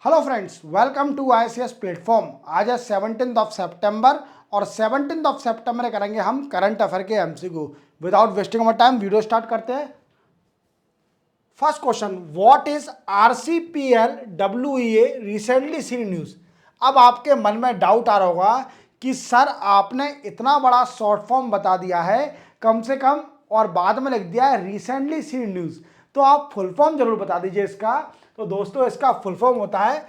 Hello friends, welcome to ICS platform. आज है 17 सितंबर और 17 सितंबर करेंगे हम करंट अफेयर के MCQ। Without wasting our time video start करते हैं। First question, what is RCPL WEA recently seen news. अब आपके मन में डाउट आ रहा होगा कि सर आपने इतना बड़ा शॉर्ट फॉर्म बता दिया है कम से कम और बाद में लिख दिया है रिसेंटली सीन न्यूज, तो आप फुल फॉर्म जरूर बता दीजिए इसका। तो दोस्तों इसका फुल फॉर्म होता है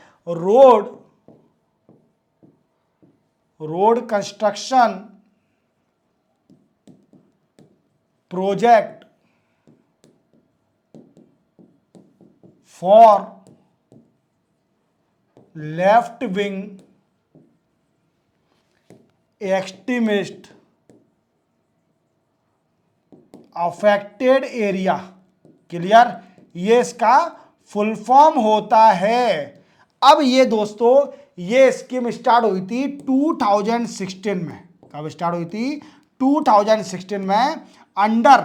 road construction project for left wing extremist affected area. Clear, ये इसका फुल फॉर्म होता है। अब ये दोस्तों ये स्कीम स्टार्ट हुई थी 2016 में। कब स्टार्ट हुई थी? 2016 में अंडर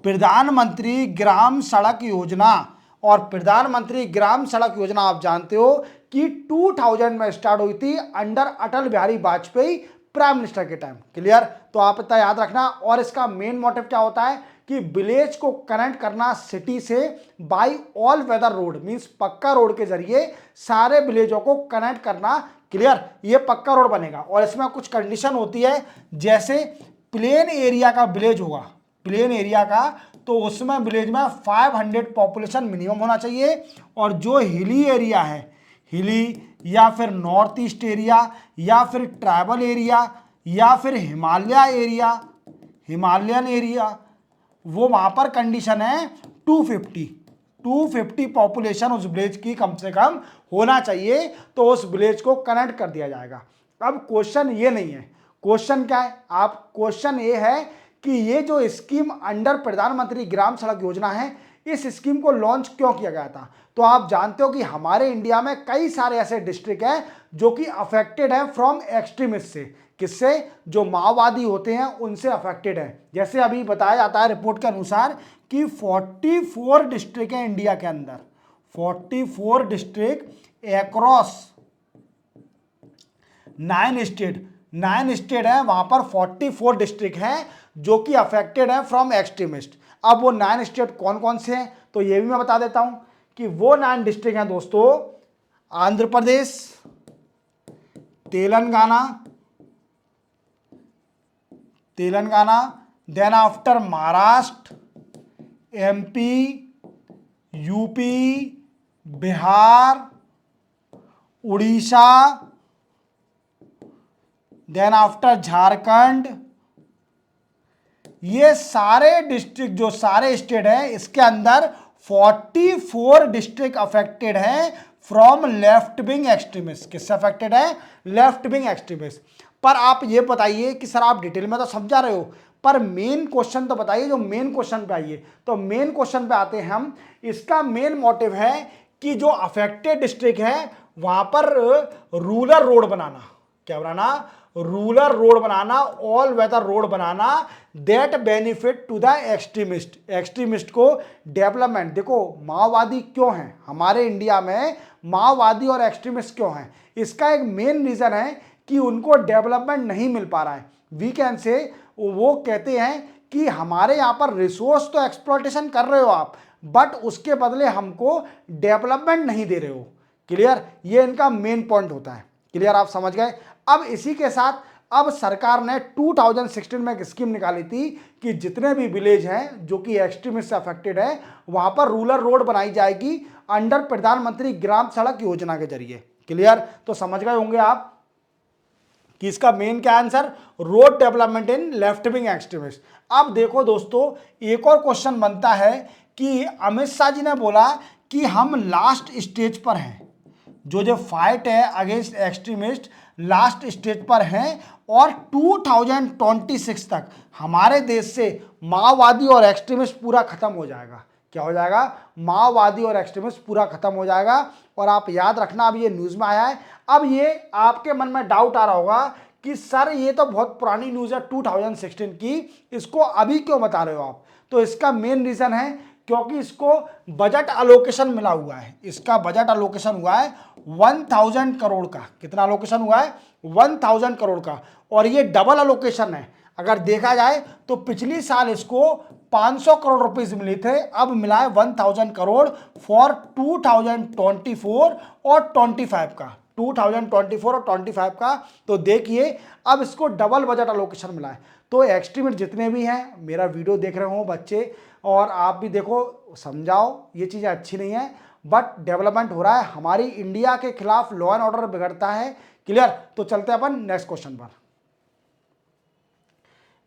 प्रधानमंत्री ग्राम सड़क योजना। और प्रधानमंत्री ग्राम सड़क योजना आप जानते हो कि 2000 में स्टार्ट हुई थी under Atal Bihari Vajpayee prime minister के टाइम। क्लियर, तो आप इतना याद रखना। और इसका मेन मोटिव क्या होता है कि विलेज को कनेक्ट करना सिटी से by all weather road, means पक्का रोड के जरिए सारे विलेजों को कनेक्ट करना। क्लियर, ये पक्का रोड बनेगा और इसमें कुछ कंडीशन होती है, जैसे प्लेन एरिया का विलेज होगा, प्लेन एरिया का, तो उसमें विलेज में 500 पॉपुलेशन मिनिमम होना चाहिए। और जो हिली एरिया है, हिली या फिर नॉर्थ ईस्ट एरिया या फिर ट्राइबल एरिया या फिर हिमालयन एरिया, वो वहां पर कंडीशन है 250 पॉपुलेशन उस विलेज की कम से कम होना चाहिए, तो उस विलेज को कनेक्ट कर दिया जाएगा। अब क्वेश्चन ये नहीं है, क्वेश्चन क्या है? आप क्वेश्चन ये है कि ये जो स्कीम अंडर प्रधानमंत्री ग्राम सड़क योजना है, इस स्कीम को लॉन्च क्यों किया गया था? तो आप जानते हो कि हमारे इंडिया में कई सारे ऐसे डिस्ट्रिक्ट हैं जो कि अफेक्टेड हैं फ्रॉम एक्सट्रीमिस्ट से। किससे? जो माओवादी होते हैं उनसे अफेक्टेड है। जैसे अभी बताया जाता है रिपोर्ट के अनुसार कि 44 डिस्ट्रिक्ट हैं इंडिया के अंदर, 44 डिस्ट्रिक्ट अक्रॉस 9 स्टेट है, वहां पर 44 डिस्ट्रिक्ट हैं जो कि अफेक्टेड है फ्रॉम एक्सट्रीमिस्ट। अब वो 9 स्टेट कौन कौन से हैं, तो ये भी मैं बता देता हूं कि वो 9 डिस्ट्रिक्ट हैं दोस्तों, Andhra Pradesh, Telangana, then after Maharashtra, MP, UP, Bihar, Orissa, then after Jharkhand. ये सारे डिस्ट्रिक्ट, जो सारे स्टेट हैं, इसके अंदर 44 डिस्ट्रिक्ट अफेक्टेड हैं फ्रॉम लेफ्ट विंग एक्सट्रीमिस्ट। किससे अफेक्टेड है? Left wing extremist. पर आप ये बताइए कि सर आप डिटेल में तो समझा रहे हो, पर मेन क्वेश्चन तो बताइए, जो मेन क्वेश्चन पे आइए। तो मेन क्वेश्चन पे आते हैं हम। इसका मेन मोटिव है कि जो अफेक्टेड डिस्ट्रिक्ट है वहां पर रूरल रोड बनाना। क्या बनाना? रूरल रोड बनाना, ऑल वेदर रोड बनाना, that benefit to the extremist को डेवलपमेंट। देखो माओवादी क्यों हैं हमारे इंडिया में, माओवादी और एक्सट्रीमिस्ट क्यों हैं? इसका एक मेन रीजन है कि उनको डेवलपमेंट नहीं मिल पा रहा है। वीकेंड से वो कहते हैं कि हमारे यहाँ पर रिसोर्स तो एक्सप्लॉयटेशन कर रहे हो आप, बट उसके बदले हमको डेवलपमेंट नहीं दे रहे हो। क्लियर, ये इनका मेन पॉइंट होता है। क्लियर, आप समझ गए। अब इसी के साथ अब सरकार ने 2016 में एक स्कीम निकाली थी कि जितने भी विलेज हैं जो कि एक्सट्रीमिस्ट से अफेक्टेड है, वहां पर रूरल रोड बनाई जाएगी अंडर प्रधानमंत्री ग्राम सड़क योजना के जरिए। क्लियर, तो समझ गए होंगे आप कि इसका मेन क्या answer? Road development in left wing extremist. अब देखो दोस्तों, एक और क्वेश्चन बनता है कि अमित शाह जी ने बोला कि हम लास्ट स्टेज पर हैं, जो फाइट है अगेंस्ट एक्सट्रीमिस्ट लास्ट स्टेज पर हैं, और 2026 तक हमारे देश से माओवादी और एक्सट्रीमिस्ट पूरा खत्म हो जाएगा। क्या हो जाएगा? माओवादी और एक्सट्रीमिस्ट पूरा खत्म हो जाएगा। और आप याद रखना, अब ये न्यूज में आया है। अब ये आपके मन में डाउट आ रहा होगा कि सर ये तो बहुत पुरानी न्यूज है 2016 की, इसको अभी क्यों बता रहे हो आप? तो इसका मेन रीजन है क्योंकि इसको बजट अलोकेशन मिला हुआ है, इसका बजट अलोकेशन हुआ है 1000 करोड़ का। कितना अलोकेशन हुआ है? 1000 करोड़ का। और ये डबल अलोकेशन है। अगर देखा जाए तो पिछली साल इसको 500 करोड़ रुपीस मिले थे, अब मिला है 1000 करोड़ फॉर 2024 और 25 का, 2024 और 25 का। तो देखिए अब इसको डबल बजट अलोकेशन मिला है। तो एस्टिमेट जितने भी हैं, मेरा वीडियो देख रहे हो बच्चे और आप भी देखो, समझाओ, ये चीज़ें अच्छी नहीं है, बट डेवलपमेंट हो रहा है, हमारी इंडिया के खिलाफ लॉ एंड ऑर्डर बिगड़ता है। क्लियर? तो चलते हैं अपन नेक्स्ट क्वेश्चन पर।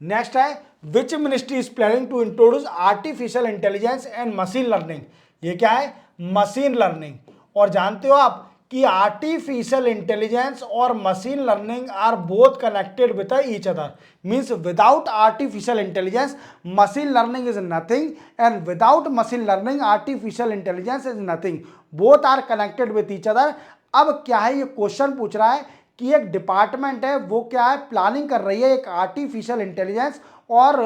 नेक्स्ट है, which ministry is planning to introduce artificial intelligence and machine learning. ये क्या है? Machine learning. और जानते हो आप कि आर्टिफिशियल इंटेलिजेंस और machine learning are both connected with each other. Means without artificial intelligence machine learning is nothing, and without machine learning artificial intelligence is nothing. Both are connected with each other. अब क्या है, ये question पूछ रहा है कि एक department है, वो क्या है, प्लानिंग कर रही है एक आर्टिफिशियल इंटेलिजेंस और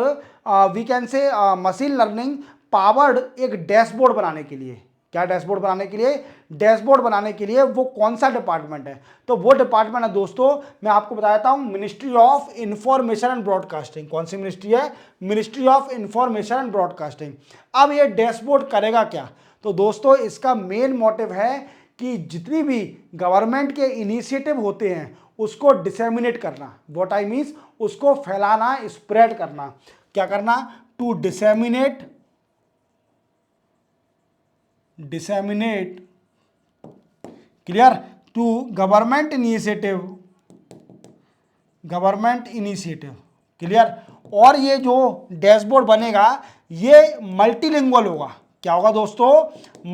we can say machine learning powered एक डैशबोर्ड बनाने के लिए। क्या डैशबोर्ड बनाने के लिए? डैशबोर्ड बनाने के लिए। वो कौन सा डिपार्टमेंट है? तो वो डिपार्टमेंट है दोस्तों, मैं आपको बता देता हूं, ministry of information and broadcasting. कौन सी मिनिस्ट्री है? Ministry of information and broadcasting. अब ये डैशबोर्ड करेगा क्या? तो दोस्तों इसका मेन मोटिव है कि जितनी भी गवर्नमेंट के इनिशिएटिव होते हैं उसको डिसेमिनेट करना। व्हाट आई मीन्स, उसको फैलाना, स्प्रेड करना। क्या करना? To disseminate clear, to government initiative clear. और ये जो डैशबोर्ड बनेगा ये मल्टीलिंगुअल होगा। क्या होगा दोस्तों?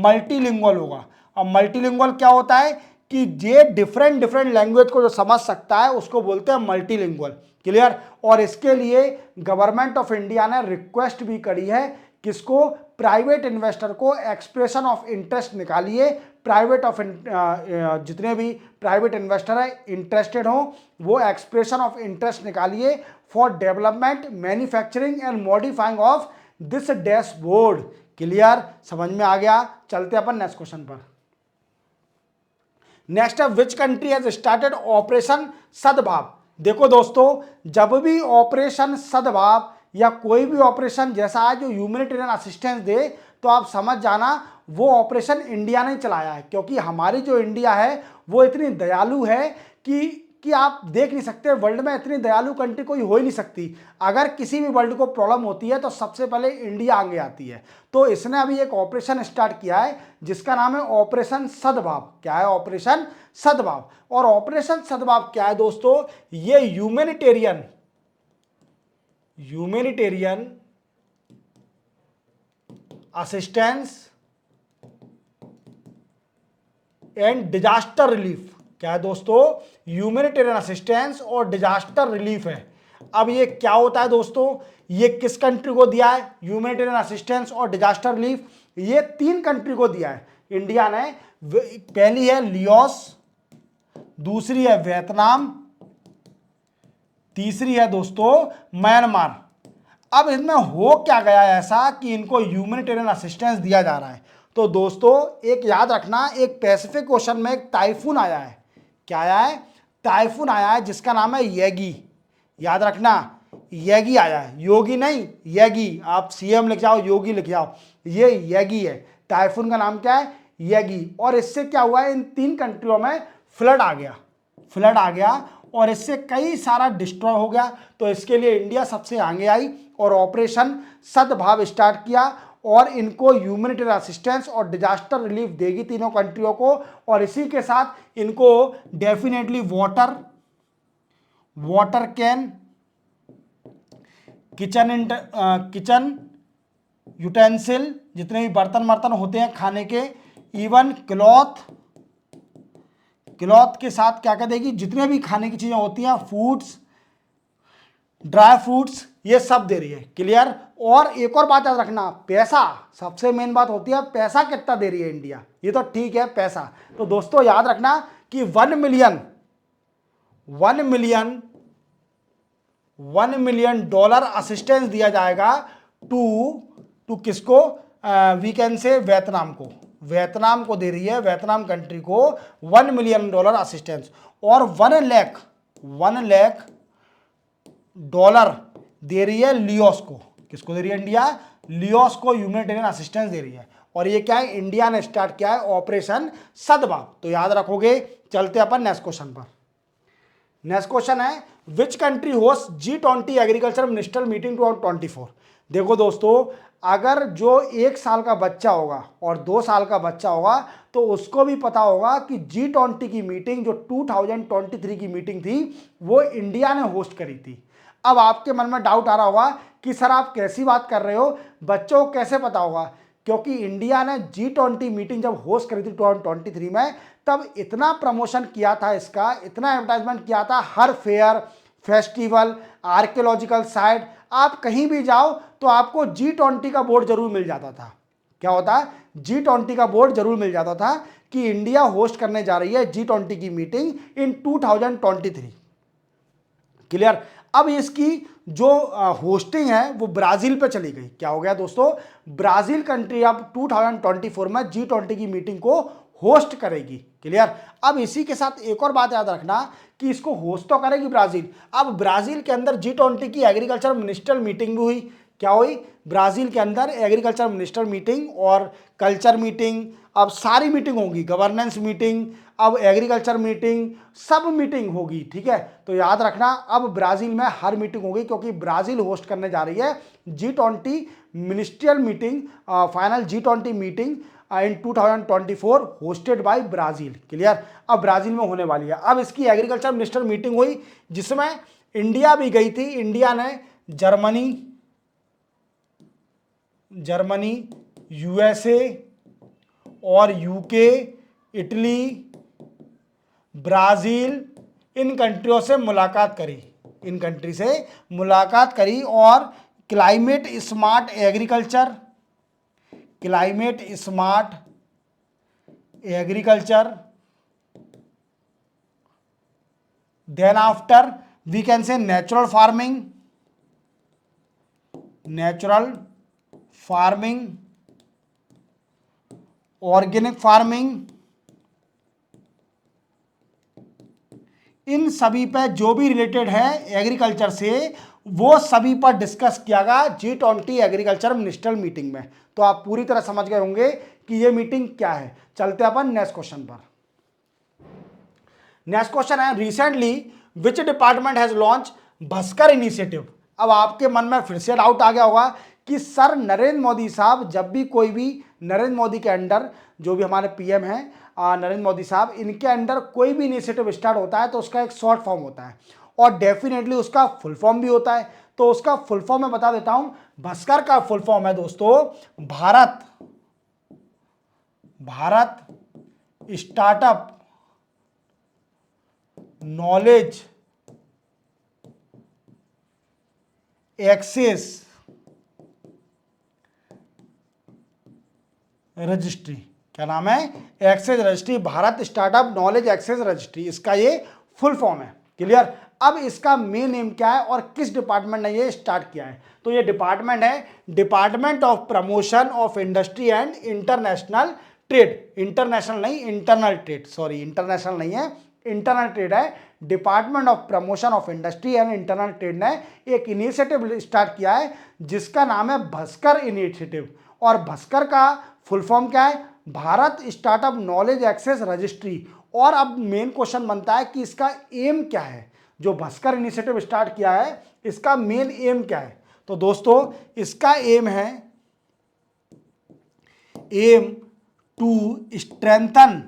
मल्टीलिंगुअल होगा। अब मल्टीलिंगुअल क्या होता है कि ये डिफरेंट लैंग्वेज को जो समझ सकता है उसको बोलते हैं मल्टीलिंगुअल। क्लियर? और इसके लिए गवर्नमेंट ऑफ इंडिया ने रिक्वेस्ट भी करी है, किसको? प्राइवेट इन्वेस्टर को एक्सप्रेशन ऑफ इंटरेस्ट निकालिए। प्राइवेट ऑफ जितने भी प्राइवेट इन्वेस्टर है इंटरेस्टेड हो वो एक्सप्रेशन ऑफ इंटरेस्ट निकालिए for development, manufacturing and modifying of this dashboard. Clear? समझ में आ गया? चलते अपन नेक्स्ट क्वेश्चन पर। नेक्स्ट है, which country has started operation सद्भाव। देखो दोस्तों, जब भी ऑपरेशन सद्भाव या कोई भी ऑपरेशन जैसा है जो ह्यूमैनिटेरियन असिस्टेंस दे, तो आप समझ जाना वो ऑपरेशन इंडिया ने चलाया है। क्योंकि हमारी जो इंडिया है वो इतनी दयालु है कि आप देख नहीं सकते, वर्ल्ड में इतनी दयालु कंट्री कोई हो ही नहीं सकती। अगर किसी भी वर्ल्ड को प्रॉब्लम होती है तो सबसे पहले इंडिया आगे आती है। तो इसने अभी एक ऑपरेशन स्टार्ट किया है जिसका नाम है ऑपरेशन सद्भाव। क्या है? ऑपरेशन सद्भाव। और ऑपरेशन सद्भाव क्या है दोस्तों? ये humanitarian assistance and disaster relief. क्या है दोस्तों? ह्यूमैनिटेरियन असिस्टेंस और डिजास्टर रिलीफ है। अब ये क्या होता है दोस्तों? ये किस कंट्री को दिया है ह्यूमैनिटेरियन असिस्टेंस और डिजास्टर रिलीफ? ये 3 कंट्री को दिया है इंडिया ने। पहली है लियोस, दूसरी है वियतनाम, तीसरी है दोस्तों म्यांमार। अब इसमें हो क्या गया ऐसा कि इनको ह्यूमैनिटेरियन असिस्टेंस दिया जा रहा है? तो दोस्तों एक याद रखना, एक पैसिफिक ओशन में एक टाइफून आया है। क्या आया है? टाइफून आया है जिसका नाम है येगी। याद रखना, येगी आया है, योगी नहीं, येगी। आप सीएम लिख जाओ, योगी लिख जाओ, ये येगी है। टाइफून का नाम क्या है? येगी। और इससे क्या हुआ है, इन 3 कंट्रियों में फ्लड आ गया और इससे कई सारा डिस्ट्रॉय हो गया। तो इसके लिए इंडिया सबसे आगे आई और ऑपरेशन सद्भाव स्टार्ट किया और इनको ह्यूमैनिटेरियन असिस्टेंस और डिजास्टर रिलीफ देगी तीनों कंट्रियों को। और इसी के साथ इनको definitely water can, kitchen utensil, जितने भी बर्तन होते हैं खाने के, इवन क्लॉथ के साथ क्या क्या देगी, जितने भी खाने की चीजें होती हैं, फूड्स, ड्राई फ्रूट्स, ये सब दे रही है। क्लियर? और एक और बात याद रखना, पैसा सबसे मेन बात होती है। पैसा कितना दे रही है इंडिया? ये तो ठीक है पैसा। तो दोस्तों याद रखना कि 1 मिलियन डॉलर असिस्टेंस दिया जाएगा टू किसको? वी कैन से वियतनाम को दे रही है, वियतनाम कंट्री को $1 मिलियन असिस्टेंस, और 1 लाख डॉलर दे रही है लियोस को। किसको दे रही है? इंडिया लियोस को ह्यूमैनिटेरियन असिस्टेंस दे रही है। और ये क्या है? इंडिया ने स्टार्ट किया है ऑपरेशन सदबा। तो याद रखोगे। चलते अपन नेक्स्ट क्वेश्चन पर। नेक्स्ट क्वेश्चन है which country host G20 agriculture minister meeting 2024। देखो दोस्तों, अगर जो 1 साल का बच्चा होगा और 2 साल का बच्चा होगा तो उसको भी पता होगा कि G20 की मीटिंग जो 2023 की मीटिंग थी वो इंडिया ने होस्ट करी थी। अब आपके मन में डाउट आ रहा होगा कि सर आप कैसी बात कर रहे हो, बच्चों को कैसे पता होगा? क्योंकि इंडिया ने G20 मीटिंग जब होस्ट करी थी 2023 में, तब इतना प्रमोशन किया था इसका, इतना एडवर्टाइजमेंट किया था, हर फेयर, फेस्टिवल, आर्कियोलॉजिकल साइट, आप कहीं भी जाओ तो आपको G20 का बोर्ड जरूर मिल जाता था। क्या होता है? G20 का बोर्ड जरूर मिल जाता था कि इंडिया होस्ट करने जा रही है G20 की मीटिंग इन 2023। क्लियर? अब इसकी जो होस्टिंग है वो ब्राजील पे चली गई। क्या हो गया दोस्तों? ब्राजील कंट्री अब 2024 में G20 की मीटिंग को होस्ट करेगी। क्लियर? अब इसी के साथ एक और बात याद रखना कि इसको होस्ट तो करेगी ब्राजील। अब ब्राजील के अंदर G20 की एग्रीकल्चर मिनिस्टर मीटिंग भी हुई। क्या हुई? ब्राजील के अंदर एग्रीकल्चर मिनिस्टर मीटिंग और कल्चर मीटिंग, अब सारी मीटिंग होगी, गवर्नेंस मीटिंग, अब एग्रीकल्चर मीटिंग, सब मीटिंग होगी। ठीक है? तो याद रखना अब ब्राजील में हर मीटिंग होगी क्योंकि ब्राजील होस्ट करने जा रही है G20 ministerial meeting, final G20 meeting in 2024 hosted by Brazil. Clear? अब ब्राजील में होने वाली है। अब इसकी एग्रीकल्चर मिनिस्टर मीटिंग हुई जिसमें इंडिया भी गई थी। इंडिया ने जर्मनी, USA और UK, इटली, ब्राजील, इन कंट्रियों से मुलाकात करी और climate smart agriculture, then after we can say natural farming, organic farming, इन सभी पे जो भी रिलेटेड है एग्रीकल्चर से वो सभी पर डिस्कस किया गया G20 एग्रीकल्चर मिनिस्टर मीटिंग में। तो आप पूरी तरह समझ गए होंगे कि ये मीटिंग क्या है। चलते अपन नेक्स्ट क्वेश्चन पर। नेक्स्ट क्वेश्चन है recently which department has launch Bhaskar initiative. अब आपके मन में फिर से डाउट आ गया होगा कि सर नरेंद्र मोदी साहब, जब भी कोई भी नरेंद्र मोदी के अंडर जो भी हमारे PM हैं नरेंद्र मोदी साहब, इनके अंडर कोई भी इनिशिएटिव स्टार्ट होता है तो उसका एक शॉर्ट फॉर्म होता है और डेफिनेटली उसका फुल फॉर्म भी होता है। तो उसका फुल फॉर्म मैं बता देता हूं। भास्कर का फुल फॉर्म है दोस्तों Bharat startup knowledge access registry. क्या नाम है? Access registry, Bharat startup knowledge access registry, इसका ये फुल फॉर्म है। क्लियर? अब इसका मेन एम क्या है और किस डिपार्टमेंट ने ये स्टार्ट किया है? तो ये डिपार्टमेंट है department of promotion of industry and international trade. International नहीं, इंटरनल ट्रेड, सॉरी इंटरनेशनल नहीं है, इंटरनल ट्रेड है। Department of promotion of industry and internal trade ने एक इनिशिएटिव स्टार्ट किया है जिसका नाम है भास्कर इनिशिएटिव। और भास्कर का फुल फॉर्म क्या है? Bharat startup knowledge access registry. और अब मेन क्वेश्चन बनता है कि इसका एम क्या है? जो भास्कर इनिशिएटिव स्टार्ट किया है इसका मेन एम क्या है? तो दोस्तों इसका एम है to strengthen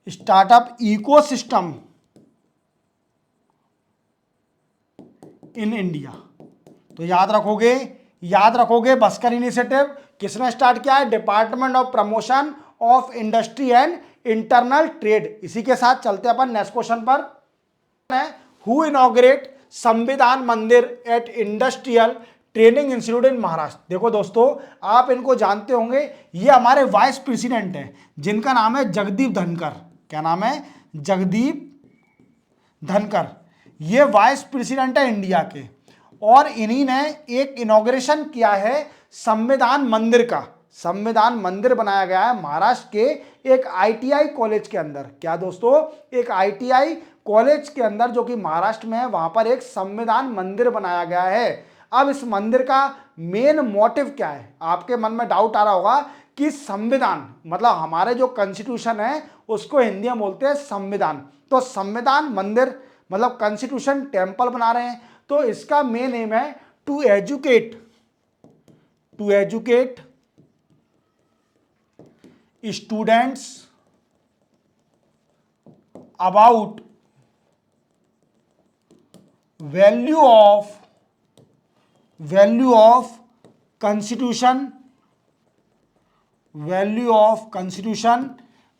startup ecosystem in India. तो याद रखोगे भास्कर इनिशिएटिव किसने स्टार्ट किया है? Department of promotion of industry and internal trade. इसी के साथ चलते अपन नेक्स्ट क्वेश्चन पर। Who inaugurate Samvidhan Mandir at industrial training institute in Maharashtra. देखो दोस्तों, आप इनको जानते होंगे, ये हमारे वाइस प्रेसिडेंट हैं जिनका नाम है जगदीप धनकर। क्या नाम है? जगदीप धनकर। ये वाइस प्रेसिडेंट है इंडिया के, और इन्हीं ने एक इनॉग्रेशन किया है संविधान मंदिर का। संविधान मंदिर बनाया गया है महाराष्ट्र के एक आईटीआई कॉलेज के अंदर। क्या दोस्तों, एक आईटीआई कॉलेज के अंदर जो कि महाराष्ट्र में है, वहां पर एक संविधान मंदिर बनाया गया है। अब इस मंदिर का मेन मोटिव क्या है? आपके मन में डाउट आ रहा होगा कि संविधान मतलब हमारे जो कॉन्स्टिट्यूशन है उसको हिंदी में बोलते हैं संविधान। तो संविधान मंदिर मतलब कॉन्स्टिट्यूशन टेम्पल बना रहे हैं। तो इसका मेन एम है to educate students about value of constitution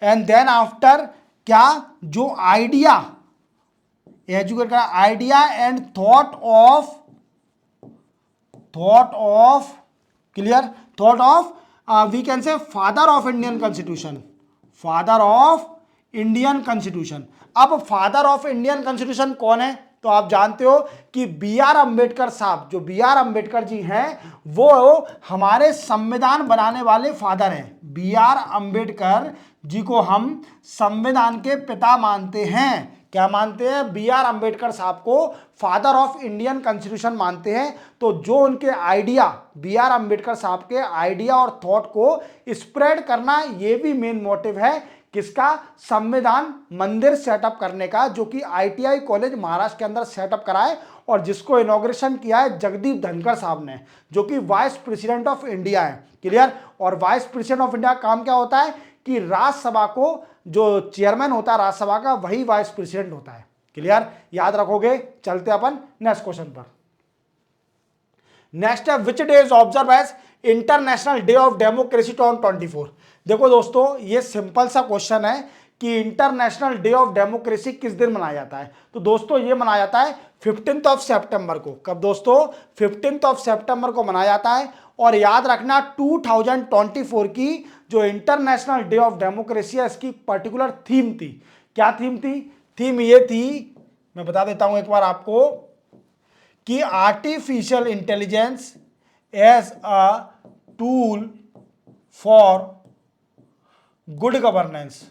and then after क्या जो आइडिया एजुकेट का idea and thought of we can say father of Indian constitution. अब फादर ऑफ इंडियन कॉन्स्टिट्यूशन कौन है? तो आप जानते हो कि बी आर अम्बेडकर साहब, जो बी आर अम्बेडकर जी हैं वो हमारे संविधान बनाने वाले फादर हैं। बी आर अम्बेडकर जी को हम संविधान के पिता मानते हैं। क्या मानते हैं? बी आर अम्बेडकर साहब को फादर ऑफ इंडियन कॉन्स्टिट्यूशन मानते हैं। तो जो उनके आइडिया, बी आर अम्बेडकर साहब के आइडिया और थॉट को स्प्रेड करना, ये भी मेन मोटिव है किसका? संविधान मंदिर सेटअप करने का, जो कि आईटीआई कॉलेज महाराष्ट्र के अंदर सेटअप कराए और जिसको इनॉग्रेशन किया है जगदीप धनखड़ साहब ने, जो कि वाइस प्रेसिडेंट ऑफ इंडिया है। क्लियर? और वाइस प्रेसिडेंट ऑफ इंडिया का काम क्या होता है कि राज्यसभा को जो चेयरमैन होता है राज्यसभा का, वही वाइस प्रेसिडेंट होता है। क्लियर? याद रखोगे। चलते अपन नेक्स्ट क्वेश्चन पर। नेक्स्ट है which day is observe as international day of democracy 2024। देखो दोस्तों, ये सिंपल सा क्वेश्चन है कि इंटरनेशनल डे ऑफ डेमोक्रेसी किस दिन मनाया जाता है? तो दोस्तों ये मनाया जाता है 15 सितंबर को। कब दोस्तों? 15 सितंबर को मनाया जाता है। और याद रखना 2024 की जो इंटरनेशनल डे ऑफ डेमोक्रेसी है, इसकी पर्टिकुलर थीम थी। क्या थीम थी? थीम ये थी, मैं बता देता हूं एक बार आपको, कि artificial intelligence as a tool for good governance.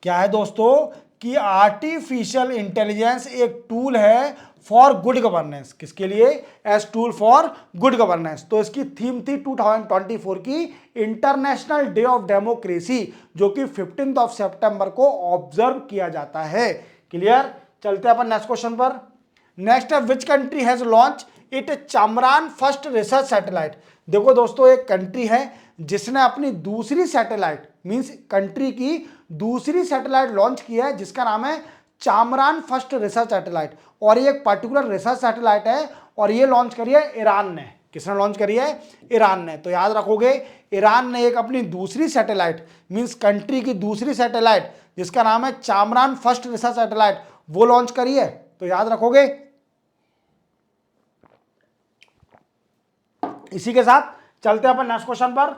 क्या है दोस्तों? कि आर्टिफिशियल इंटेलिजेंस एक टूल है फॉर गुड गवर्नेंस। किसके लिए? As tool for good governance. तो इसकी थीम थी 2024 की इंटरनेशनल डे ऑफ डेमोक्रेसी, जो कि 15 सितंबर को ऑब्जर्व किया जाता है। क्लियर? चलते हैं अपन नेक्स्ट क्वेश्चन पर। नेक्स्ट है which country has launch it Chandrayaan first research satellite. देखो दोस्तों, एक कंट्री है जिसने अपनी दूसरी सैटेलाइट मींस कंट्री की दूसरी सैटेलाइट लॉन्च किया है, जिसका नाम है चांद्रयान फर्स्ट रिसर्च सैटेलाइट। और ये एक पर्टिकुलर रिसर्च सैटेलाइट है और ये लॉन्च करी है ईरान ने। किसने लॉन्च करी है? ईरान ने। तो याद रखोगे, ईरान ने एक अपनी दूसरी सैटेलाइट मींस कंट्री की दूसरी सैटेलाइट जिसका नाम है चांद्रयान फर्स्ट रिसर्च सैटेलाइट, वो लॉन्च करी है। तो याद रखोगे। इसी के साथ चलते हैं अपन नेक्स्ट क्वेश्चन पर।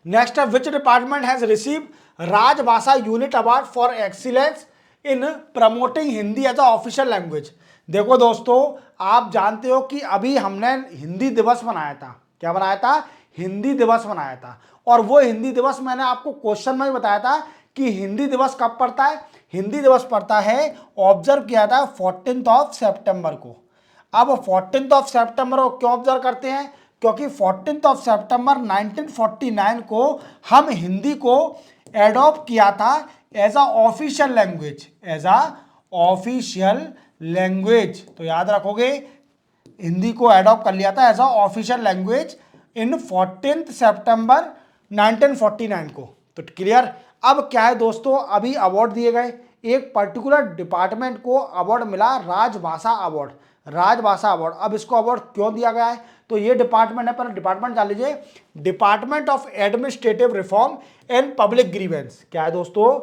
नेक्स्ट है which department has receive Rajbhasha unit award for excellence in promoting Hindi as a official language. देखो दोस्तों, आप जानते हो कि अभी हमने हिंदी दिवस मनाया था। क्या बनाया था? हिंदी दिवस मनाया था। और वो हिंदी दिवस मैंने आपको क्वेश्चन में ही बताया था कि हिंदी दिवस कब पड़ता है। हिंदी दिवस पड़ता है, ऑब्जर्व किया था 14 सितंबर को। अब 14 सितंबर को क्यों ऑब्जर्व करते हैं? क्योंकि 14 सितंबर 1949 को हम हिंदी को एडॉप्ट किया था एज अ ऑफिशियल लैंग्वेज। तो याद रखोगे, हिंदी को एडॉप्ट कर लिया था as a official language in 14 सितंबर 1949 को। तो क्लियर? अब क्या है दोस्तों, अभी अवार्ड दिए गए, एक पर्टिकुलर डिपार्टमेंट को अवार्ड मिला, राजभाषा अवार्ड। अब इसको अवार्ड क्यों दिया गया है? तो ये डिपार्टमेंट है, पर डिपार्टमेंट डाल लीजिए, department of administrative reform and public grievance. क्या है दोस्तों?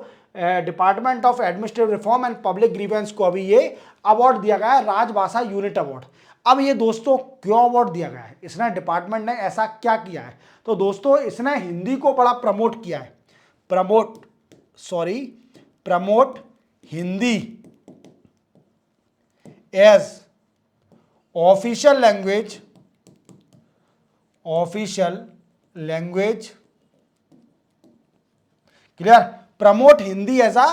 Department of administrative reform and public grievance को अभी ये अवार्ड दिया गया है, राजभाषा यूनिट अवार्ड। अब ये दोस्तों क्यों अवार्ड दिया गया है? इसने डिपार्टमेंट ने ऐसा क्या किया है? तो दोस्तों, इसने हिंदी को बड़ा प्रमोट किया है। Promote Hindi as official language clear, promote Hindi as a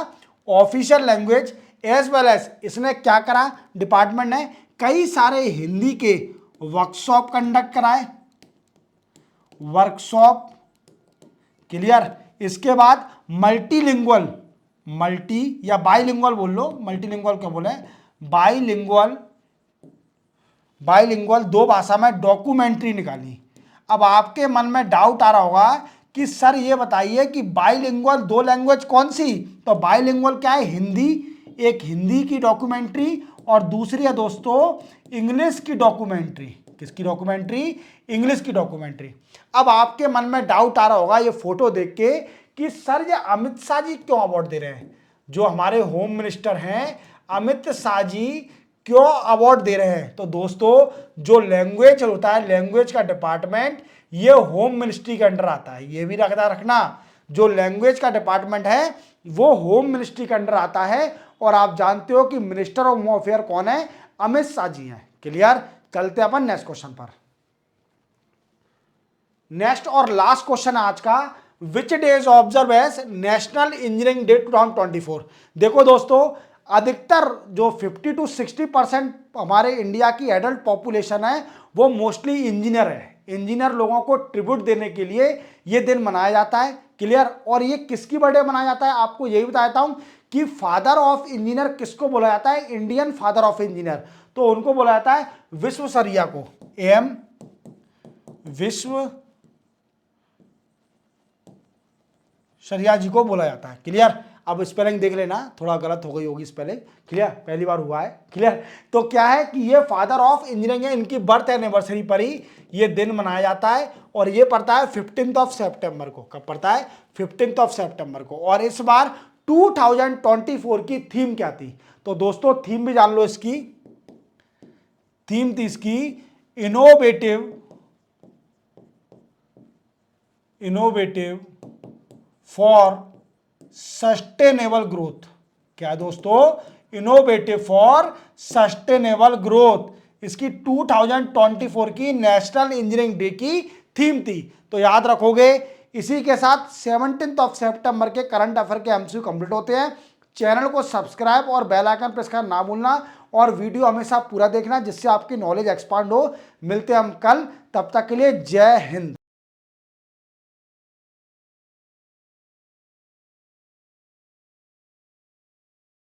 official language as well as, इसने क्या करा डिपार्टमेंट ने, कई सारे हिंदी के वर्कशॉप कंडक्ट कराए, वर्कशॉप क्लियर। इसके बाद मल्टीलिंगुअल, मल्टी या बाइलिंगुअल बोल लो, मल्टीलिंगुअल क्या बोले, बाइलिंगुअल दो भाषा में डॉक्यूमेंट्री निकाली। अब आपके मन में डाउट आ रहा होगा कि सर ये बताइए कि बाइलिंगुअल दो लैंग्वेज कौन सी, तो बाइलिंगुअल क्या है, हिंदी, एक हिंदी की डॉक्यूमेंट्री और दूसरी है दोस्तों इंग्लिश की डॉक्यूमेंट्री। किसकी डॉक्यूमेंट्री, इंग्लिश की डॉक्यूमेंट्री। अब आपके मन में डाउट आ रहा होगा ये फोटो देख के कि सर ये अमित शाह जी क्यों अवार्ड दे रहे हैं, जो हमारे होम मिनिस्टर हैं अमित शाह जी क्यों अवार्ड दे रहे हैं। तो दोस्तों जो लैंग्वेज होता है, लैंग्वेज का डिपार्टमेंट ये होम मिनिस्ट्री के अंडर आता है, ये भी रखना, जो लैंग्वेज का डिपार्टमेंट है वो होम मिनिस्ट्री के अंडर आता है। और आप जानते हो कि मिनिस्टर ऑफ होम अफेयर कौन है, अमित शाह जी हैं। क्लियर, चलते अपन नेक्स्ट क्वेश्चन पर। नेक्स्ट और लास्ट क्वेश्चन आज का, which day is observe as national engineering day 2024। देखो दोस्तों, अधिकतर जो 50 to 60% हमारे इंडिया की एडल्ट पॉपुलेशन है वो मोस्टली इंजीनियर है। इंजीनियर लोगों को ट्रिब्यूट देने के लिए ये दिन मनाया जाता है। क्लियर, और ये किसकी बर्थडे मनाया जाता है, आपको यही बताता हूं कि फादर ऑफ इंजीनियर किसको बोला जाता है, इंडियन फादर ऑफ इंजीनियर, तो उनको बोला जाता है विश्वेश्वरैया को, एम विश्वेश्वरैया जी को बोला जाता है। क्लियर, अब स्पेलिंग देख लेना, थोड़ा गलत हो गई होगी स्पेलिंग। क्लियर, पहली बार हुआ है। क्लियर, तो क्या है कि ये फादर ऑफ इंजीनियरिंग है, इनकी बर्थ एनिवर्सरी पर ही ये दिन मनाया जाता है और ये पड़ता है 15 सितंबर को। कब पड़ता है, 15 सितंबर को। और इस बार 2024 की थीम क्या थी, तो दोस्तों थीम भी जान लो इसकी, थीम थी इसकी इनोवेटिव फॉर सस्टेनेबल ग्रोथ। क्या है दोस्तों, इनोवेटिव फॉर सस्टेनेबल ग्रोथ, इसकी 2024 की नेशनल इंजीनियरिंग डे की थीम थी। तो याद रखोगे। इसी के साथ 17 सितंबर के करंट अफेयर के एमसीक्यू कंप्लीट होते हैं। चैनल को सब्सक्राइब और बेल आइकन प्रेस करना ना भूलना और वीडियो हमेशा पूरा देखना जिससे आपकी नॉलेज एक्सपांड हो। मिलते हैं हम कल, तब तक के लिए जय हिंद।